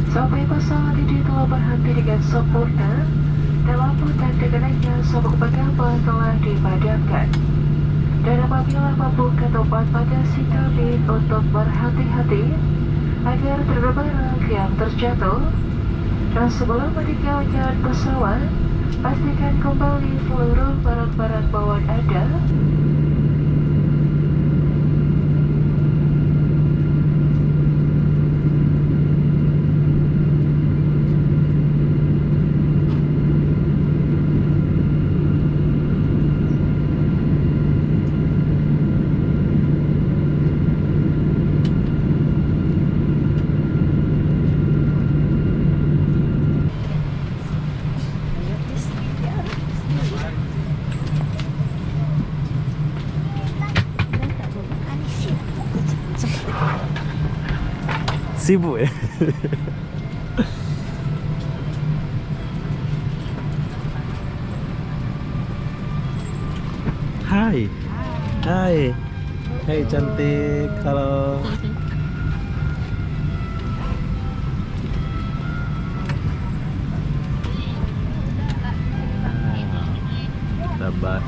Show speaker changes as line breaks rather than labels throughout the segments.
Sampai pesawat ini telah berhenti dengan sempurna dan lampu tanda kenaikan sabuk pengaman telah dipadamkan. Dan apabila membuka tempat bagasi kabin untuk berhati-hati agar tidak barang yang terjatuh. Dan sebelum meninggalkan pesawat, pastikan kembali seluruh barang-barang bawaan Anda.
Sibuk ya. Hai. Hai. Hai cantik. Halo. Sabar.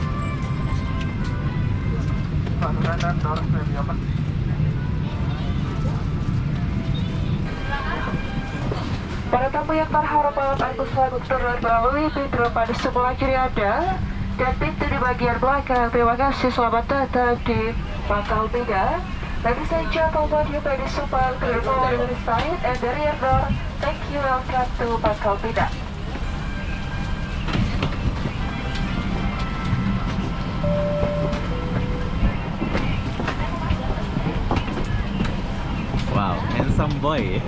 Para tamu yang terhormat, aku selalu turun melalui pintu depan di sebelah kiri Anda dan pintu di bagian belakang. Terima kasih, selamat datang di Pangkal Pinang. Ladies and gentlemen, you may disempat to the door on the side and the rear door. Thank you, welcome to Pangkal Pinang.
Wow, handsome boy.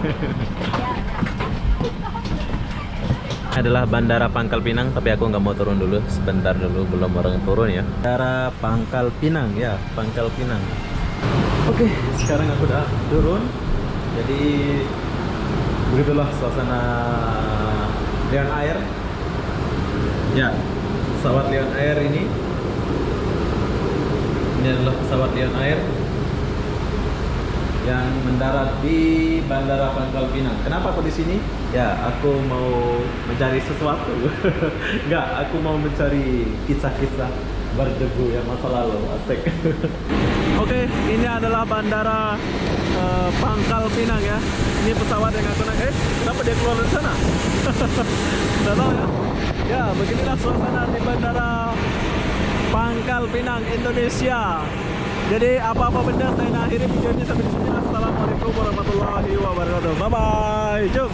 Adalah Bandara Pangkal Pinang, tapi aku nggak mau turun dulu, sebentar dulu, belum orang turun ya. Bandara Pangkal Pinang ya, Pangkal Pinang. Oke, sekarang aku udah turun. Jadi begitulah suasana Lion Air. Ya, pesawat Lion Air ini. Ini adalah pesawat Lion Air yang mendarat di Bandara Pangkal Pinang. Kenapa aku di sini? Ya, aku mau mencari sesuatu. Enggak, aku mau mencari kisah-kisah berdebu yang masa lalu. Asik. Oke, ini adalah Bandara Pangkal Pinang ya. Ini pesawat yang aku naik. Kenapa dia keluar dari sana? Tidak tahu ya. Ya, beginilah suasana di Bandara Pangkal Pinang, Indonesia. Jadi apa-apa benda saya akhiri videonya sampai di sini. Assalamualaikum warahmatullahi wabarakatuh. Bye bye. Jom.